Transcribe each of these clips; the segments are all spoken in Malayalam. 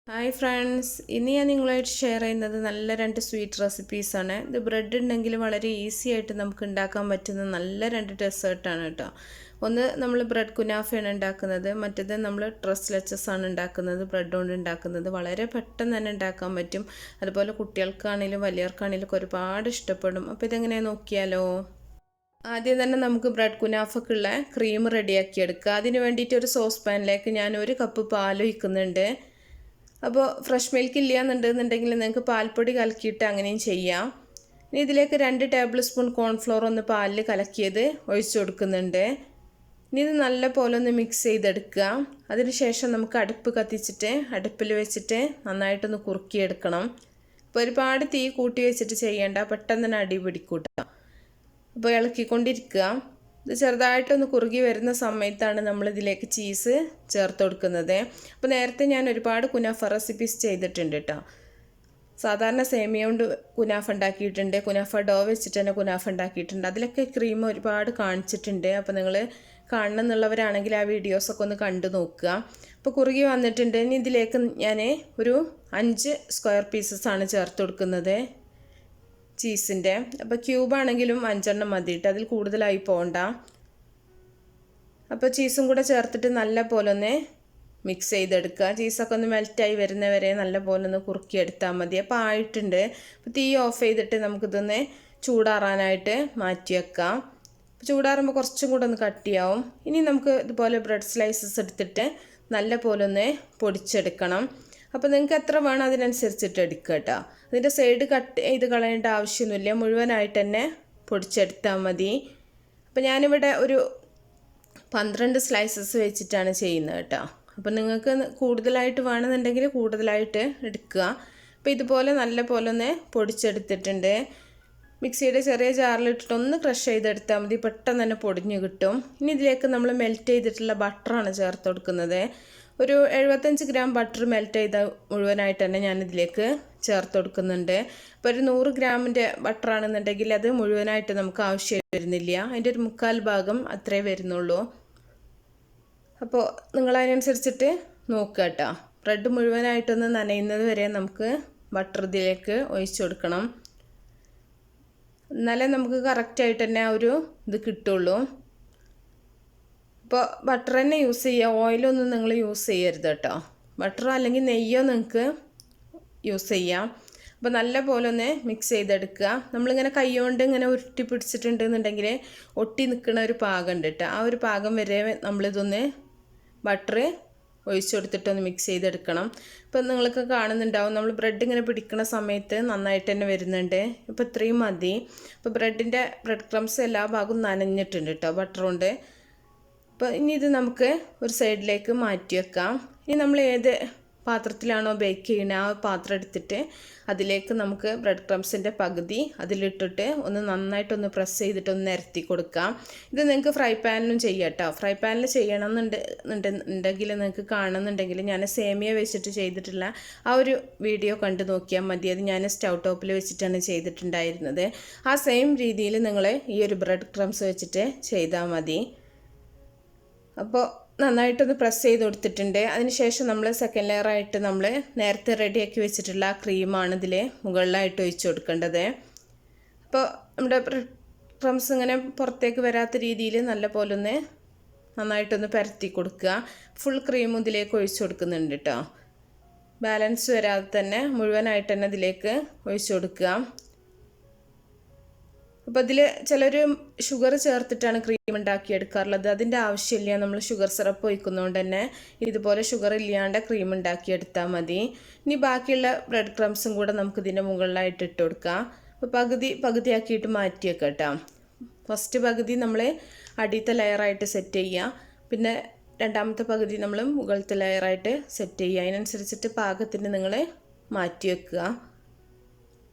ഹായ് ഫ്രണ്ട്സ്, ഇന്ന് ഞാൻ നിങ്ങളുമായിട്ട് ഷെയർ ചെയ്യുന്നത് നല്ല രണ്ട് സ്വീറ്റ് റെസിപ്പീസാണ്. ഇത് ബ്രെഡ് ഉണ്ടെങ്കിൽ വളരെ ഈസി ആയിട്ട് നമുക്ക് ഉണ്ടാക്കാൻ പറ്റുന്ന നല്ല രണ്ട് ഡെസേർട്ടാണ് കേട്ടോ. ഒന്ന് നമ്മൾ ബ്രെഡ് കുനാഫയാണ് ഉണ്ടാക്കുന്നത്, മറ്റേത് നമ്മൾ ലെച്ചസ് ആണ് ഉണ്ടാക്കുന്നത്, ബ്രെഡ് കൊണ്ട് ഉണ്ടാക്കുന്നത്. വളരെ പെട്ടെന്ന് തന്നെ ഉണ്ടാക്കാൻ പറ്റും. അതുപോലെ കുട്ടികൾക്കാണെങ്കിലും വലിയവർക്കാണെങ്കിലും ഒരുപാട് ഇഷ്ടപ്പെടും. അപ്പോൾ ഇതെങ്ങനെയാണ് നോക്കിയാലോ. ആദ്യം തന്നെ നമുക്ക് ബ്രെഡ് കുനാഫക്കുള്ള ക്രീം റെഡിയാക്കി എടുക്കുക. അതിന് വേണ്ടിയിട്ട് ഒരു സോസ് പാനിലേക്ക് ഞാൻ 1 കപ്പ് പാൽ ഒഴിക്കുന്നുണ്ട്. അപ്പോൾ ഫ്രഷ് മിൽക്ക് ഇല്ലയെന്നുണ്ടെന്നുണ്ടെങ്കിൽ നിങ്ങൾക്ക് പാൽപ്പൊടി കലക്കിയിട്ട് അങ്ങനെയും ചെയ്യാം. ഇനി ഇതിലേക്ക് 2 ടേബിൾ സ്പൂൺ കോൺഫ്ലോർ ഒന്ന് പാലിൽ കലക്കിയത് ഒഴിച്ചു കൊടുക്കുന്നുണ്ട്. ഇനി ഇത് നല്ല പോലെ ഒന്ന് മിക്സ് ചെയ്തെടുക്കുക. അതിനുശേഷം നമുക്ക് അടുപ്പ് കത്തിച്ചിട്ട് അടുപ്പിൽ വെച്ചിട്ട് നന്നായിട്ടൊന്ന് കുറുക്കിയെടുക്കണം. ഇപ്പോൾ ഒരുപാട് തീ കൂട്ടി വെച്ചിട്ട് ചെയ്യേണ്ട, പെട്ടെന്ന് തന്നെ അടി പിടിക്കൂട്ട. അപ്പോൾ ഇളക്കിക്കൊണ്ടിരിക്കുക. ഇത് ചെറുതായിട്ടൊന്ന് കുറുകി വരുന്ന സമയത്താണ് നമ്മൾ ഇതിലേക്ക് ചീസ് ചേർത്ത് കൊടുക്കുന്നത്. അപ്പോൾ നേരത്തെ ഞാൻ ഒരുപാട് കുനാഫ റെസിപ്പീസ് ചെയ്തിട്ടുണ്ട് കേട്ടോ. സാധാരണ സേമിയ കൊണ്ട് കുനാഫ ഉണ്ടാക്കിയിട്ടുണ്ട്, കുനാഫ ഡോ വെച്ചിട്ട് തന്നെ കുനാഫ ഉണ്ടാക്കിയിട്ടുണ്ട്. അതിലൊക്കെ ക്രീം ഒരുപാട് കാണിച്ചിട്ടുണ്ട്. അപ്പോൾ നിങ്ങൾ കാണണം എന്നുള്ളവരാണെങ്കിൽ ആ വീഡിയോസൊക്കെ ഒന്ന് കണ്ടു നോക്കുക. അപ്പോൾ കുറുകി വന്നിട്ടുണ്ട്. ഇനി ഇതിലേക്ക് ഞാൻ ഒരു 5 സ്ക്വയർ പീസസാണ് ചേർത്ത് കൊടുക്കുന്നത് ചീസിൻ്റെ. അപ്പോൾ ക്യൂബാണെങ്കിലും 5 മതി കേട്ടോ, അതിൽ കൂടുതലായി പോകണ്ട. അപ്പോൾ ചീസും കൂടെ ചേർത്തിട്ട് നല്ല പോലെ ഒന്ന് മിക്സ് ചെയ്തെടുക്കുക. ചീസൊക്കെ ഒന്ന് മെൽറ്റായി വരുന്നവരെ നല്ല പോലെ ഒന്ന് കുറുക്കിയെടുത്താൽ മതി. അപ്പോൾ ആയിട്ടുണ്ട്. അപ്പോൾ തീ ഓഫ് ചെയ്തിട്ട് നമുക്കിതൊന്ന് ചൂടാറാനായിട്ട് മാറ്റി വെക്കാം. ചൂടാറുമ്പോൾ കുറച്ചും കൂടെ ഒന്ന് കട്ടിയാവും. ഇനി നമുക്ക് ഇതുപോലെ ബ്രെഡ് സ്ലൈസസ് എടുത്തിട്ട് നല്ല പോലെ ഒന്ന് പൊടിച്ചെടുക്കണം. അപ്പോൾ നിങ്ങൾക്ക് എത്ര വേണം അതിനനുസരിച്ചിട്ട് എടുക്കുക കേട്ടോ. അതിൻ്റെ സൈഡ് കട്ട് ചെയ്ത് കളയേണ്ട ആവശ്യമൊന്നുമില്ല, മുഴുവനായിട്ട് തന്നെ പൊടിച്ചെടുത്താൽ മതി. അപ്പോൾ ഞാനിവിടെ ഒരു 12 സ്ലൈസസ് വെച്ചിട്ടാണ് ചെയ്യുന്നത് കേട്ടോ. അപ്പോൾ നിങ്ങൾക്ക് കൂടുതലായിട്ട് വേണമെന്നുണ്ടെങ്കിൽ കൂടുതലായിട്ട് എടുക്കുക. അപ്പോൾ ഇതുപോലെ നല്ല പോലെ ഒന്ന് പൊടിച്ചെടുത്തിട്ടുണ്ട്. മിക്സിയുടെ ചെറിയ ജാറിലിട്ടിട്ട് ഒന്ന് ക്രഷ് ചെയ്തെടുത്താൽ മതി, പെട്ടെന്ന് തന്നെ പൊടിഞ്ഞ് കിട്ടും. ഇനി ഇതിലേക്ക് നമ്മൾ മെൽറ്റ് ചെയ്തിട്ടുള്ള ബട്ടറാണ് ചേർത്ത് കൊടുക്കുന്നത്. ഒരു 75 ഗ്രാം ബട്ടർ മെൽറ്റ് ചെയ്ത മുഴുവനായിട്ട് തന്നെ ഞാനിതിലേക്ക് ചേർത്ത് കൊടുക്കുന്നുണ്ട്. ഇപ്പോൾ ഒരു 100 ഗ്രാമിൻ്റെ ബട്ടറാണെന്നുണ്ടെങ്കിൽ അത് മുഴുവനായിട്ട് നമുക്ക് ആവശ്യം വരുന്നില്ല, അതിൻ്റെ ഒരു 1/4 ഭാഗം അത്രേ വരുന്നുള്ളൂ. അപ്പോൾ നിങ്ങളതിനനുസരിച്ചിട്ട് നോക്കുക കേട്ടോ. ബ്രെഡ് മുഴുവനായിട്ടൊന്ന് നനയുന്നത് വരെ നമുക്ക് ബട്ടർ ഇതിലേക്ക് ഒഴിച്ചു കൊടുക്കണം. എന്നാലേ നമുക്ക് കറക്റ്റായിട്ട് തന്നെ ആ ഒരു ഇത് കിട്ടുള്ളൂ. ഇപ്പോൾ ബട്ടർ തന്നെ യൂസ് ചെയ്യുക, ഓയിലൊന്നും നിങ്ങൾ യൂസ് ചെയ്യരുത് കേട്ടോ. ബട്ടറോ അല്ലെങ്കിൽ നെയ്യോ നിങ്ങൾക്ക് യൂസ് ചെയ്യാം. അപ്പോൾ നല്ല പോലെ ഒന്ന് മിക്സ് ചെയ്തെടുക്കുക. നമ്മളിങ്ങനെ കൈ കൊണ്ട് ഇങ്ങനെ ഉരുട്ടി പിടിച്ചിട്ടുണ്ടെന്നുണ്ടെങ്കിൽ ഒട്ടി നിൽക്കുന്ന ഒരു പാകം ഉണ്ട് കേട്ടോ. ആ ഒരു പാകം വരെ നമ്മളിതൊന്ന് ബട്ടർ ഒഴിച്ചു കൊടുത്തിട്ടൊന്ന് മിക്സ് ചെയ്തെടുക്കണം. ഇപ്പം നിങ്ങൾക്ക് കാണുന്നുണ്ടാവും നമ്മൾ ബ്രെഡ് ഇങ്ങനെ പിടിക്കുന്ന സമയത്ത് നന്നായിട്ട് തന്നെ വരുന്നുണ്ട്. ഇപ്പോൾ ഇത്രയും മതി. ഇപ്പോൾ ബ്രെഡ് ക്രംസ് എല്ലാ ഭാഗവും നനഞ്ഞിട്ടുണ്ട് കേട്ടോ ബട്ടർ കൊണ്ട്. അപ്പോൾ ഇനി ഇത് നമുക്ക് ഒരു സൈഡിലേക്ക് മാറ്റി വെക്കാം. ഇനി നമ്മൾ ഏത് പാത്രത്തിലാണോ ബേക്ക് ചെയ്യുന്നത് ആ പാത്രം എടുത്തിട്ട് അതിലേക്ക് നമുക്ക് ബ്രെഡ് ക്രംസിൻ്റെ പകുതി അതിലിട്ടിട്ട് ഒന്ന് നന്നായിട്ടൊന്ന് പ്രസ് ചെയ്തിട്ട് ഒന്ന് നിരത്തി കൊടുക്കാം. ഇത് നിങ്ങൾക്ക് ഫ്രൈ പാനിലും ചെയ്യാം കേട്ടോ. ഫ്രൈ പാനിൽ ചെയ്യണമെന്നുണ്ടെങ്കിൽ നിങ്ങൾക്ക് കാണുന്നുണ്ടെങ്കിൽ ഞാൻ സേമിയ വെച്ചിട്ട് ചെയ്തിട്ടുള്ള ആ ഒരു വീഡിയോ കണ്ടു നോക്കിയാൽ മതി. അത് ഞാൻ സ്റ്റൗ ടോപ്പിൽ വെച്ചിട്ടാണ് ചെയ്തിട്ടുണ്ടായിരുന്നത്. ആ സെയിം രീതിയിൽ നിങ്ങൾ ഈ ഒരു ബ്രെഡ് ക്രംസ് വെച്ചിട്ട് ചെയ്താൽ മതി. അപ്പോൾ നന്നായിട്ടൊന്ന് പ്രസ് ചെയ്ത് കൊടുത്തിട്ടുണ്ട്. അതിനുശേഷം നമ്മൾ സെക്കൻഡ് ലെയറായിട്ട് നമ്മൾ നേരത്തെ റെഡിയാക്കി വെച്ചിട്ടുള്ള ആ ക്രീമാണ് ഇതിൽ മുകളിലായിട്ട് ഒഴിച്ചു കൊടുക്കേണ്ടത്. അപ്പോൾ നമ്മുടെ ക്രംസ് ഇങ്ങനെ പുറത്തേക്ക് വരാത്ത രീതിയിൽ നല്ല പോലെ ഒന്ന് നന്നായിട്ടൊന്ന് പരത്തി കൊടുക്കുക. ഫുൾ ക്രീം ഇതിലേക്ക് ഒഴിച്ചു കൊടുക്കുന്നുണ്ട് കേട്ടോ. ബാലൻസ് വരാതെ തന്നെ മുഴുവനായിട്ട് തന്നെ ഇതിലേക്ക് ഒഴിച്ചു കൊടുക്കുക. അപ്പോൾ ഇതിൽ ചിലർ ഷുഗർ ചേർത്തിട്ടാണ് ക്രീം ഉണ്ടാക്കിയെടുക്കാറുള്ളത്. അതിൻ്റെ ആവശ്യമില്ല, നമ്മൾ ഷുഗർ സിറപ്പ് ഒഴിക്കുന്നതുകൊണ്ട് തന്നെ ഇതുപോലെ ഷുഗർ ഇല്ലാണ്ട് ക്രീം ഉണ്ടാക്കിയെടുത്താൽ മതി. ഇനി ബാക്കിയുള്ള ബ്രെഡ് ക്രംസും കൂടെ നമുക്ക് ഇതിൻ്റെ മുകളിലായിട്ട് ഇട്ട് കൊടുക്കാം. അപ്പോൾ പകുതിയാക്കിയിട്ട് മാറ്റി വെക്കാം കേട്ടോ. ഫസ്റ്റ് പകുതി നമ്മൾ അടിയത്തെ ലെയറായിട്ട് സെറ്റ് ചെയ്യുക, പിന്നെ രണ്ടാമത്തെ പകുതി നമ്മൾ മുകളിലത്തെ ലെയറായിട്ട് സെറ്റ് ചെയ്യുക. അതിനനുസരിച്ചിട്ട് പാകത്തിന് നിങ്ങൾ മാറ്റി വെക്കുക.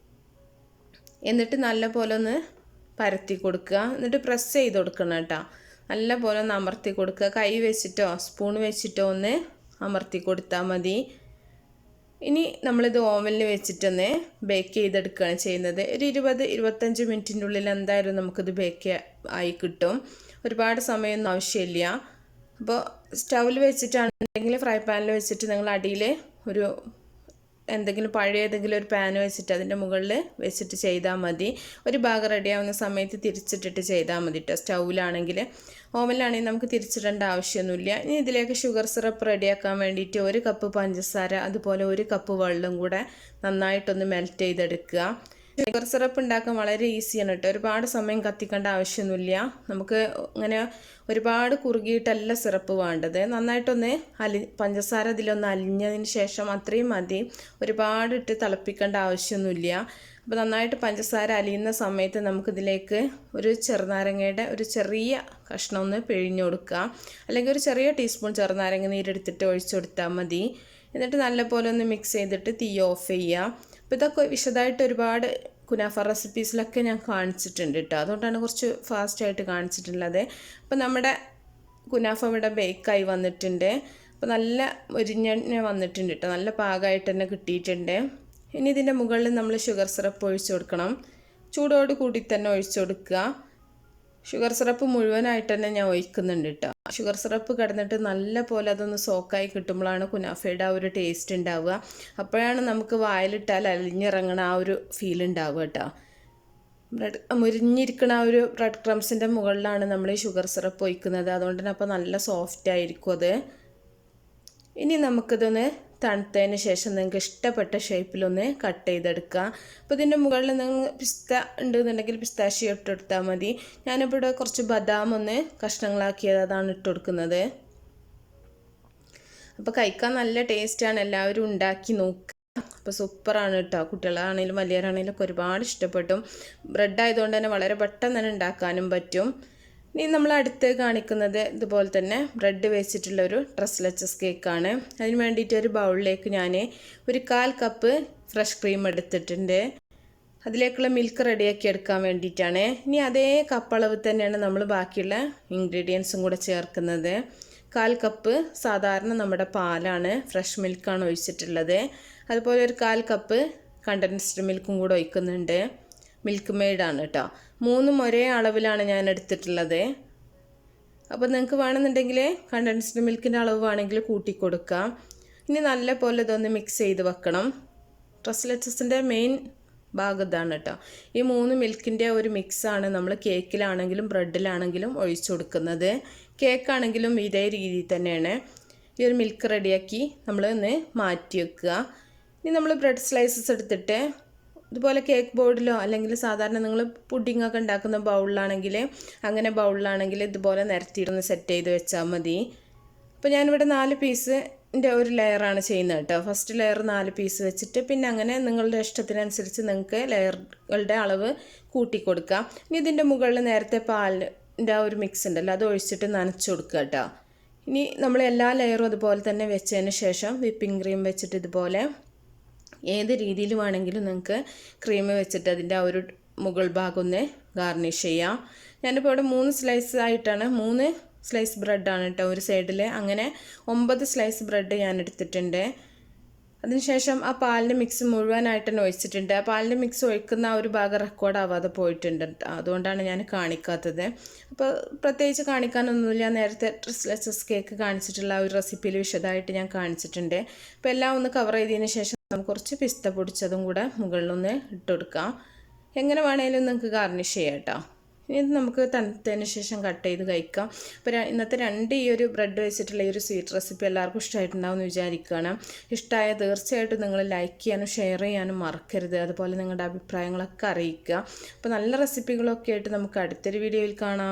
എന്നിട്ട് നല്ല പോലെ ഒന്ന് പരത്തി കൊടുക്കുക. എന്നിട്ട് പ്രസ് ചെയ്ത് കൊടുക്കണം കേട്ടോ. നല്ല പോലെ ഒന്ന് അമർത്തി കൊടുക്കുക. കൈ വെച്ചിട്ടോ സ്പൂൺ വെച്ചിട്ടോ ഒന്ന് അമർത്തി കൊടുത്താൽ മതി. ഇനി നമ്മളിത് ഓവനിൽ വെച്ചിട്ടൊന്ന് ബേക്ക് ചെയ്തെടുക്കുകയാണ് ചെയ്യുന്നത്. ഒരു 20-25 മിനിറ്റിൻ്റെ ഉള്ളിൽ എന്തായാലും നമുക്കിത് ബേക്ക് ആയി കിട്ടും. ഒരുപാട് സമയമൊന്നും ആവശ്യമില്ല. അപ്പോൾ സ്റ്റൗവിൽ വെച്ചിട്ടാണെന്നുണ്ടെങ്കിൽ ഫ്രൈ പാനിൽ വെച്ചിട്ട് നിങ്ങൾ അടിയിൽ ഒരു എന്തെങ്കിലും പഴയ ഏതെങ്കിലും ഒരു പാൻ വെച്ചിട്ട് അതിൻ്റെ മുകളിൽ വെച്ചിട്ട് ചെയ്താൽ മതി. ഒരു ഭാഗം റെഡിയാവുന്ന സമയത്ത് തിരിച്ചിട്ടിട്ട് ചെയ്താൽ മതി കേട്ടോ. സ്റ്റൗവിലാണെങ്കിൽ, ഓവനിലാണെങ്കിൽ നമുക്ക് തിരിച്ചിടേണ്ട ആവശ്യമൊന്നുമില്ല. ഇനി ഇതിലേക്ക് ഷുഗർ സിറപ്പ് റെഡിയാക്കാൻ വേണ്ടിയിട്ട് 1 കപ്പ് പഞ്ചസാര അതുപോലെ 1 കപ്പ് വെള്ളം കൂടെ നന്നായിട്ടൊന്ന് മെൽറ്റ് ചെയ്തെടുക്കുക. ഷുഗർ സിറപ്പ് ഉണ്ടാക്കാൻ വളരെ ഈസിയാണ് കേട്ടോ. ഒരുപാട് സമയം കത്തിക്കേണ്ട ആവശ്യമൊന്നുമില്ല. നമുക്ക് ഇങ്ങനെ ഒരുപാട് കുറുകിയിട്ടല്ല സിറപ്പ് വേണ്ടത്. നന്നായിട്ടൊന്ന് പഞ്ചസാര ഇതിലൊന്ന് അലിഞ്ഞതിന് ശേഷം അത്രയും മതി. ഒരുപാട് ഇട്ട് തിളപ്പിക്കേണ്ട ആവശ്യമൊന്നുമില്ല. അപ്പോൾ നന്നായിട്ട് പഞ്ചസാര അലിയുന്ന സമയത്ത് നമുക്കിതിലേക്ക് ഒരു ചെറുനാരങ്ങയുടെ ഒരു ചെറിയ കഷ്ണം ഒന്ന് പിഴിഞ്ഞു കൊടുക്കുക. അല്ലെങ്കിൽ ഒരു ചെറിയ ടീസ്പൂൺ ചെറുനാരങ്ങ നീരെടുത്തിട്ട് ഒഴിച്ചു കൊടുത്താൽ മതി. എന്നിട്ട് നല്ലപോലെ ഒന്ന് മിക്സ് ചെയ്തിട്ട് തീ ഓഫ് ചെയ്യുക. അപ്പോൾ ഇതൊക്കെ വിശദമായിട്ട് ഒരുപാട് കുനാഫ റെസിപ്പീസിലൊക്കെ ഞാൻ കാണിച്ചിട്ടുണ്ട് കേട്ടോ. അതുകൊണ്ടാണ് കുറച്ച് ഫാസ്റ്റായിട്ട് കാണിച്ചിട്ടുള്ളത്. അപ്പോൾ നമ്മുടെ കുനാഫ ഇവിടെ ബേക്കായി വന്നിട്ടുണ്ട്. അപ്പോൾ നല്ല മുരിഞ്ഞ വന്നിട്ടുണ്ട് കേട്ടോ. നല്ല പാകമായിട്ട് തന്നെ കിട്ടിയിട്ടുണ്ട്. ഇനി ഇതിൻ്റെ മുകളിൽ നമ്മൾ ഷുഗർ സിറപ്പ് ഒഴിച്ചു കൊടുക്കണം. ചൂടോട് കൂടി തന്നെ ഒഴിച്ചു കൊടുക്കുക. ഷുഗർ സിറപ്പ് മുഴുവനായിട്ട് തന്നെ ഞാൻ ഒഴിക്കുന്നുണ്ട് കേട്ടോ. ഷുഗർ സിറപ്പ് കിടന്നിട്ട് നല്ല പോലെ അതൊന്ന് സോക്കായി കിട്ടുമ്പോഴാണ് കുനാഫയുടെ ആ ഒരു ടേസ്റ്റ് ഉണ്ടാവുക. അപ്പോഴാണ് നമുക്ക് വായിലിട്ടാൽ അലിഞ്ഞിറങ്ങണ ആ ഒരു ഫീൽ ഉണ്ടാവുക കേട്ടോ. മുരിഞ്ഞിരിക്കണ ആ ഒരു ബ്രെഡ് ക്രംസിൻ്റെ മുകളിലാണ് നമ്മൾ ഈ ഷുഗർ സിറപ്പ് ഒഴിക്കുന്നത്. അതുകൊണ്ട് തന്നെ അപ്പോൾ നല്ല സോഫ്റ്റ് ആയിരിക്കും അത്. ഇനി നമുക്കിതൊന്ന് തണുത്തതിന് ശേഷം നിങ്ങൾക്ക് ഇഷ്ടപ്പെട്ട ഷേപ്പിലൊന്ന് കട്ട് ചെയ്തെടുക്കുക. അപ്പോൾ ഇതിൻ്റെ മുകളിൽ നിങ്ങൾ പിസ്ത ഉണ്ടെന്നുണ്ടെങ്കിൽ പിസ്താഷ്യോ ഇട്ടെടുത്താൽ മതി. ഞാനിപ്പോൾ ഇവിടെ കുറച്ച് ബദാം ഒന്ന് കഷ്ണങ്ങളാക്കിയത് അതാണ് ഇട്ട് കൊടുക്കുന്നത്. അപ്പോൾ കഴിക്കാൻ നല്ല ടേസ്റ്റാണ്. എല്ലാവരും ഉണ്ടാക്കി നോക്കുക. അപ്പോൾ സൂപ്പറാണ് കേട്ടോ. കുട്ടികളാണെങ്കിലും വലിയവരാണെങ്കിലും ഒക്കെ ഒരുപാട് ഇഷ്ടപ്പെടും. ബ്രെഡ് ആയതുകൊണ്ട് തന്നെ വളരെ പെട്ടെന്ന് തന്നെ ഉണ്ടാക്കാനും പറ്റും. ഇനി നമ്മൾ അടുത്ത് കാണിക്കുന്നത് ഇതുപോലെ തന്നെ ബ്രെഡ് വെച്ചിട്ടുള്ളൊരു ലെച്ചസ് കേക്കാണ്. അതിന് വേണ്ടിയിട്ട് ഒരു ബൗളിലേക്ക് ഞാൻ ഒരു 1/4 കപ്പ് ഫ്രഷ് ക്രീം എടുത്തിട്ടുണ്ട്. അതിലേക്കുള്ള മിൽക്ക് റെഡിയാക്കി എടുക്കാൻ വേണ്ടിയിട്ടാണ്. ഇനി അതേ കപ്പ് അളവ് തന്നെയാണ് നമ്മൾ ബാക്കിയുള്ള ഇൻഗ്രീഡിയൻസും കൂടെ ചേർക്കുന്നത്. 1/4 കപ്പ് സാധാരണ നമ്മുടെ പാലാണ്, ഫ്രഷ് മിൽക്കാണ് ഒഴിച്ചിട്ടുള്ളത്. അതുപോലെ ഒരു 1/4 കപ്പ് കണ്ടൻസ്ഡ് മിൽക്കും കൂടെ ഒഴിക്കുന്നുണ്ട്. മിൽക്ക് മെയ്ഡാണ് കേട്ടോ. 3 ഒരേ അളവിലാണ് ഞാൻ എടുത്തിട്ടുള്ളത്. അപ്പോൾ നിങ്ങൾക്ക് വേണമെന്നുണ്ടെങ്കിൽ കണ്ടൻസ്ഡ് മിൽക്കിൻ്റെ അളവ് വേണമെങ്കിൽ കൂട്ടിക്കൊടുക്കാം. ഇനി നല്ല പോലെ ഇതൊന്ന് മിക്സ് ചെയ്ത് വെക്കണം. ലെച്ചസിൻ്റെ മെയിൻ ഭാഗം ഇതാണ് കേട്ടോ. ഈ 3 മിൽക്കിൻ്റെ ഒരു മിക്സാണ് നമ്മൾ കേക്കിലാണെങ്കിലും ബ്രെഡിലാണെങ്കിലും ഒഴിച്ചു കൊടുക്കുന്നത്. കേക്കാണെങ്കിലും ഇതേ രീതിയിൽ തന്നെയാണ്. ഈ ഒരു മിൽക്ക് റെഡിയാക്കി നമ്മൾ ഒന്ന് മാറ്റി വെക്കുക. ഇനി നമ്മൾ ബ്രെഡ് സ്ലൈസസ് എടുത്തിട്ട് ഇതുപോലെ കേക്ക് ബോർഡിലോ അല്ലെങ്കിൽ സാധാരണ നിങ്ങൾ പുഡിങ്ങൊക്കെ ഉണ്ടാക്കുന്ന ബൗളിലാണെങ്കിൽ ബൗളിലാണെങ്കിൽ ഇതുപോലെ നിരത്തിയിട്ടൊന്ന് സെറ്റ് ചെയ്ത് വെച്ചാൽ മതി. അപ്പോൾ ഞാനിവിടെ 4 പീസിൻ്റെ ഒരു ലെയറാണ് ചെയ്യുന്നത് കേട്ടോ. ഫസ്റ്റ് ലെയർ 4 പീസ് വെച്ചിട്ട് പിന്നെ അങ്ങനെ നിങ്ങളുടെ ഇഷ്ടത്തിനനുസരിച്ച് നിങ്ങൾക്ക് ലെയറുകളുടെ അളവ് കൂട്ടിക്കൊടുക്കാം. ഇനി ഇതിൻ്റെ മുകളിൽ നേരത്തെ പാലിൻ്റെ ആ ഒരു മിക്സ് ഉണ്ടല്ലോ അത് ഒഴിച്ചിട്ട് നനച്ച് കൊടുക്കുക കേട്ടോ. ഇനി നമ്മൾ എല്ലാ ലെയറും അതുപോലെ തന്നെ വെച്ചതിന് ശേഷം വിപ്പിംഗ് ക്രീം വെച്ചിട്ട് ഇതുപോലെ ഏത് രീതിയിൽ വേണമെങ്കിലും നിങ്ങൾക്ക് ക്രീം വെച്ചിട്ട് അതിൻ്റെ ആ ഒരു മുകൾ ഭാഗം ഒന്ന് ഗാർണിഷ് ചെയ്യാം. ഞാനിപ്പോൾ ഇവിടെ 3 സ്ലൈസ് ആയിട്ടാണ് 3 സ്ലൈസ് ബ്രെഡാണ് കേട്ടോ ഒരു സൈഡിൽ. അങ്ങനെ 9 സ്ലൈസ് ബ്രെഡ് ഞാൻ എടുത്തിട്ടുണ്ട്. അതിനുശേഷം ആ പാലിൻ്റെ മിക്സ് മുഴുവനായിട്ട് തന്നെ ഒഴിച്ചിട്ടുണ്ട്. ആ പാലിൻ്റെ മിക്സ് ഒഴിക്കുന്ന ആ ഒരു ഭാഗം റെക്കോർഡ് ആവാതെ പോയിട്ടുണ്ട്. അതുകൊണ്ടാണ് ഞാൻ കാണിക്കാത്തത്. അപ്പോൾ പ്രത്യേകിച്ച് കാണിക്കാനൊന്നുമില്ല. നേരത്തെ ലെച്ചസ് കേക്ക് കാണിച്ചിട്ടുള്ള ആ ഒരു റെസിപ്പിയിൽ വിശദമായിട്ട് ഞാൻ കാണിച്ചിട്ടുണ്ട്. അപ്പോൾ എല്ലാം ഒന്ന് കവർ ചെയ്തതിന് ശേഷം നമുക്ക് കുറച്ച് പിസ്ത പൊടിച്ചതും കൂടെ മുകളിലൊന്ന് ഇട്ട് കൊടുക്കാം. എങ്ങനെ വേണമെങ്കിലും നിങ്ങൾക്ക് ഗാർണിഷ് ചെയ്യാം കേട്ടോ. ഇനി ഇത് നമുക്ക് തണുത്തതിന് ശേഷം കട്ട് ചെയ്ത് കഴിക്കാം. അപ്പോൾ ഇന്നത്തെ ഈ ഒരു ബ്രെഡ് വെച്ചിട്ടുള്ള ഈ ഒരു സ്വീറ്റ് റെസിപ്പി എല്ലാവർക്കും ഇഷ്ടമായിട്ടുണ്ടാവും എന്ന് വിചാരിക്കുകയാണ്. ഇഷ്ടമായ തീർച്ചയായിട്ടും നിങ്ങൾ ലൈക്ക് ചെയ്യാനും ഷെയർ ചെയ്യാനും മറക്കരുത്. അതുപോലെ നിങ്ങളുടെ അഭിപ്രായങ്ങളൊക്കെ അറിയിക്കുക. അപ്പോൾ നല്ല റെസിപ്പികളൊക്കെ ആയിട്ട് നമുക്ക് അടുത്തൊരു വീഡിയോയിൽ കാണാം.